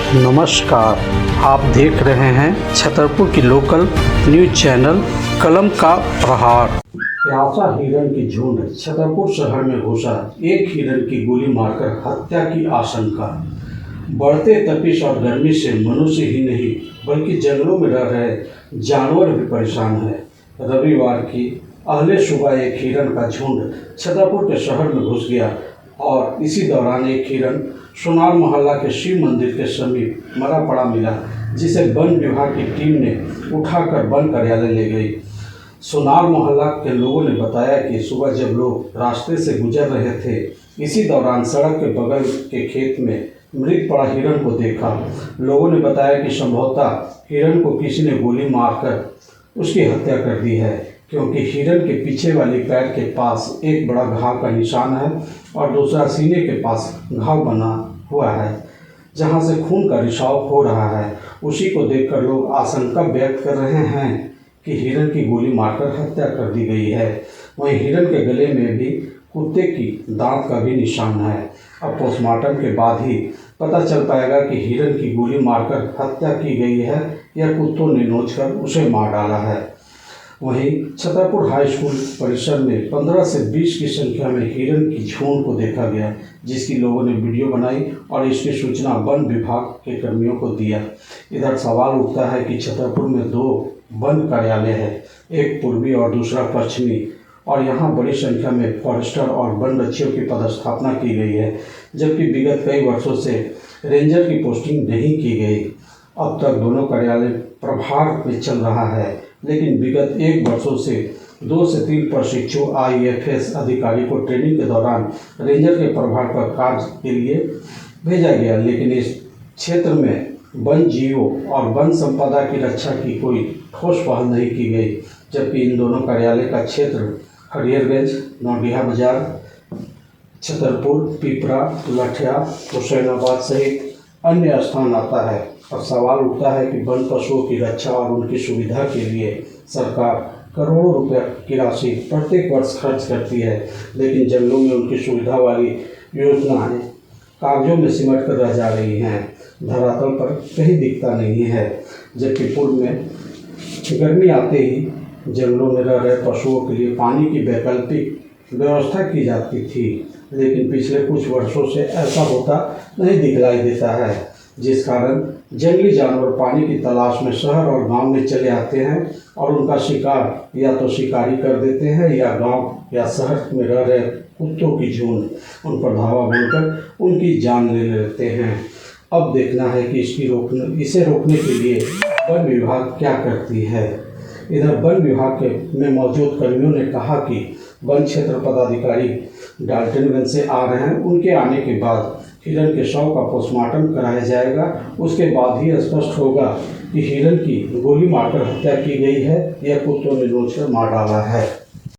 नमस्कार, आप देख रहे हैं छतरपुर की लोकल न्यूज चैनल कलम का प्रहार। प्यासा हिरण की झुंड छतरपुर शहर में घुसा, एक हिरण की गोली मारकर हत्या की आशंका। बढ़ते तपिश और गर्मी से मनुष्य ही नहीं बल्कि जंगलों में रह रहे जानवर भी परेशान है। रविवार की अहले सुबह एक हिरण का झुंड छतरपुर के शहर में घुस गया और इसी दौरान एक हिरण सोनार मोहल्ला के शिव मंदिर के समीप मरा पड़ा मिला, जिसे वन विभाग की टीम ने उठाकर वन कार्यालय ले गई। सोनार मोहल्ला के लोगों ने बताया कि सुबह जब लोग रास्ते से गुजर रहे थे, इसी दौरान सड़क के बगल के खेत में मृत पड़ा हिरण को देखा। लोगों ने बताया कि संभवतः हिरण को किसी ने गोली मारकर उसकी हत्या कर दी है, क्योंकि हिरण के पीछे वाली पैर के पास एक बड़ा घाव का निशान है और दूसरा सीने के पास घाव बना हुआ है, जहां से खून का रिसाव हो रहा है। उसी को देखकर लोग आशंका व्यक्त कर रहे हैं कि हिरण की गोली मारकर हत्या कर दी गई है। वहीं हिरण के गले में भी कुत्ते की दांत का भी निशान है। अब पोस्टमार्टम के बाद ही पता चल पाएगा कि हिरण की गोली मारकर हत्या की गई है या कुत्तों ने नोचकर उसे मार डाला है। वहीं छतरपुर हाई स्कूल परिसर में 15 से 20 की संख्या में हिरण की झुंड को देखा गया, जिसकी लोगों ने वीडियो बनाई और इसकी सूचना वन विभाग के कर्मियों को दिया। इधर सवाल उठता है कि छतरपुर में 2 वन कार्यालय है, एक पूर्वी और दूसरा पश्चिमी, और यहाँ बड़ी संख्या में फॉरेस्टर और वन रक्षियों की पदस्थापना की गई है, जबकि विगत कई वर्षों से रेंजर की पोस्टिंग नहीं की गई। अब तक दोनों कार्यालय प्रभार में चल रहा है, लेकिन विगत 1 वर्षों से 2 से 3 प्रशिक्षु IAFS अधिकारी को ट्रेनिंग के दौरान रेंजर के प्रभार पर कार्य के लिए भेजा गया, लेकिन इस क्षेत्र में वन जीवों और वन संपदा की रक्षा की कोई ठोस पहल नहीं की गई। जबकि इन दोनों कार्यालय का क्षेत्र हरिहरगंज, नौडिया बाजार, छतरपुर, पिपरा, लठिया, हुसैनाबाद सहित अन्य स्थान आता है। और सवाल उठता है कि वन पशुओं की रक्षा और उनकी सुविधा के लिए सरकार करोड़ों रुपए की राशि प्रत्येक वर्ष खर्च करती है, लेकिन जंगलों में उनकी सुविधा वाली योजनाएं कागजों में सिमट कर रह जा रही हैं, धरातल पर कहीं दिखता नहीं है। जबकि पूर्व में गर्मी आते ही जंगलों में रह रहे पशुओं के लिए पानी की वैकल्पिक व्यवस्था की जाती थी, लेकिन पिछले कुछ वर्षों से ऐसा होता नहीं दिखलाई देता है, जिस कारण जंगली जानवर पानी की तलाश में शहर और गांव में चले आते हैं और उनका शिकार या तो शिकारी कर देते हैं या गांव या शहर में रह रहे कुत्तों की झुंड उन पर धावा बोलकर उनकी जान ले लेते हैं। अब देखना है कि इसे रोकने के लिए वन विभाग क्या करती है। इधर वन विभाग में मौजूद कर्मियों ने कहा कि वन क्षेत्र पदाधिकारी डाल्टनगंज से आ रहे हैं, उनके आने के बाद हिरण के शव का पोस्टमार्टम कराया जाएगा। उसके बाद ही स्पष्ट होगा कि हिरण की गोली मारकर हत्या की गई है या कुत्तों ने नोचकर मार डाला है।